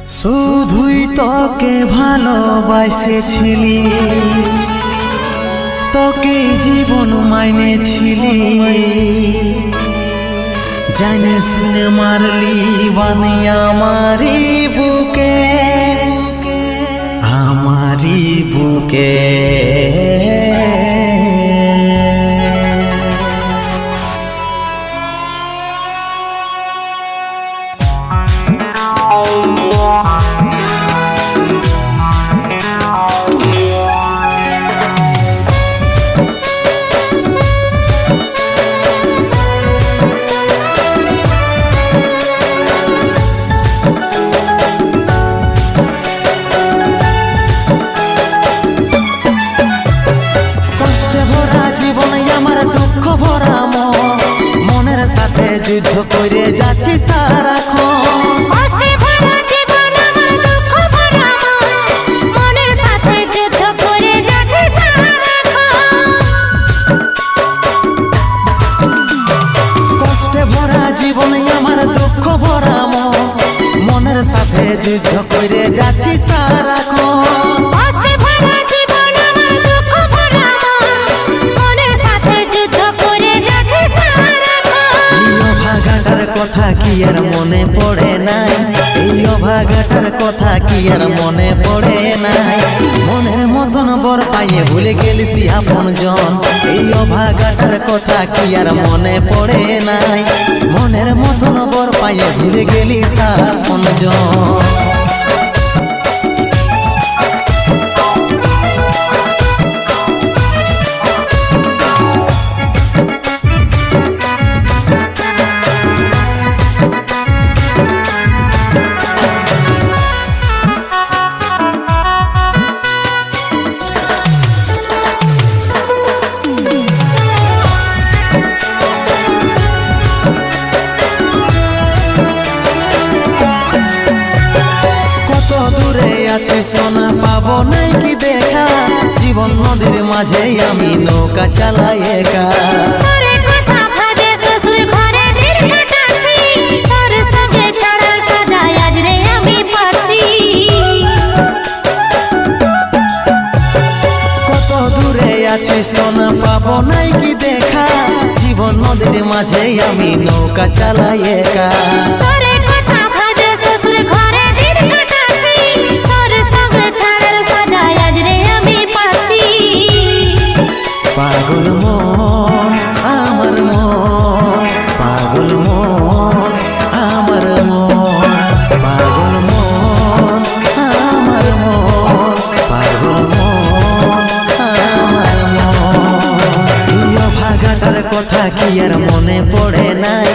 শুধুই তোকে ভালোবাসেছিলি, তোকে জীবন মাইনেছিলি, জানে শুনে মারলি বানি আমারি বুকে, আমারি বুকে। যুদ্ধ করে যাচ্ছি সারাক্ষণ, কষ্টে ভরা জীবন আমার দুঃখ ভরা মন, মনের সাথে যুদ্ধ করে যাচ্ছি সারাক্ষণ। কষ্টে ভরা জীবন আমার দুঃখ ভরা মন, মনের সাথে যুদ্ধ করে যাচ্ছি সারাক্ষণ। কষ্টে ভরা জীবন আমার দুঃখ ভরা মন, মনের সাথে যুদ্ধ করে যাচ্ছি কথা কি আর মনে পড়ে নাই, এই অভাগাটার কথা কি আর মনে পড়ে নাই। মনের মতন বর পাইয়ে ভুলে গেলিস আপন জন, এই অভাগাটার কথা কি আর মনে পড়ে নাই। মনের মতন বর পাইয়ে ভুলে গেলিস আপন জন। সোনা পাবো নাই কি দেখা, জীবন নদীর মাঝে আমি নৌকা চালাই একা। কত দূরে আছি সোনা পাবো নাই কি দেখা, জীবন নদীর মাঝে আমি নৌকা চালাই একা। পাগল মন আমার মন, পাগল মন আমার মন, পাগল মন আমার মন, পাগল মন আমার মন। এই অভাগাটার কথা কি আর মনে পড়ে নাই,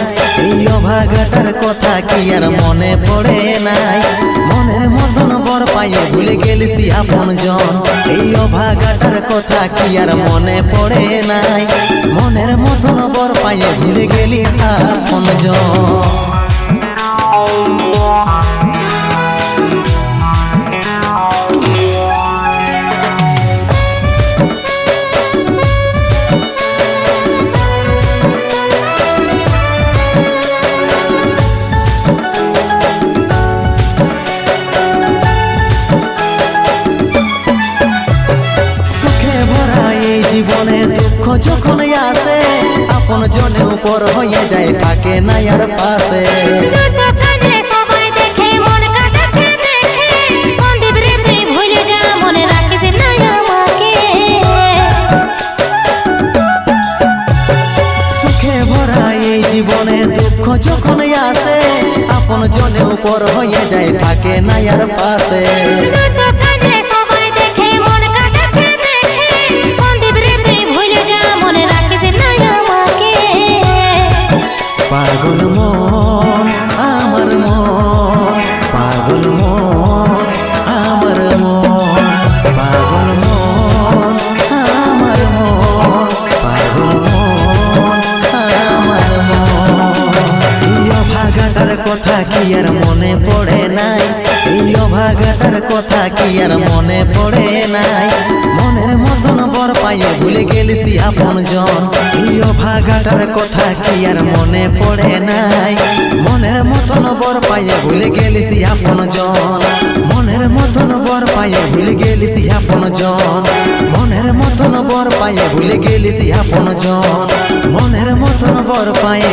এই অভাগাটার কথা কি আর মনে পড়ে নাই। মনের মতন বর পাইয়ে ভুলে গেলিস আপন জন, এই অভাগাটার কথা কি আর মনে পড়ে নাই। মনের মতন বর পাইয়ে ভুলে গেলিস আপন জন। জীবনে দুঃখ যখন আসে, আপন জনে উপর হয়ে যায় থাকে না আর পাশে। সবাই দেখে মন কাটাতে দেখে, সন্দীপ রে তুই ভুলে যা, মনে রাখিস না আমাকে। সুখে ভরা এই জীবনে দুঃখ যখন আসে, আপন জনে উপর হয়ে যায় থাকে না আর পাশে। পাগল মন আমার মন, পাগল মন আমার মন, পাগল মন আমার মন, পাগল মন আমার মন। এই অভাগাটার কথা কি আর মনে পড়ে নাই, এই অভাগাটার কথা কি আর মনে পড়ে নাই। মনের মতন বর পাইয়ে ভুলে গেলিস আপন জন, এই অভাগাটার কথা কি আর মনে পড়ে নাই। মনের মতন বর পাইয়ে ভুলে গেলিস আপন জন। মতন বর পায়ে ভুলে গেলিস আপন জন, মনের মতন বর পায়ে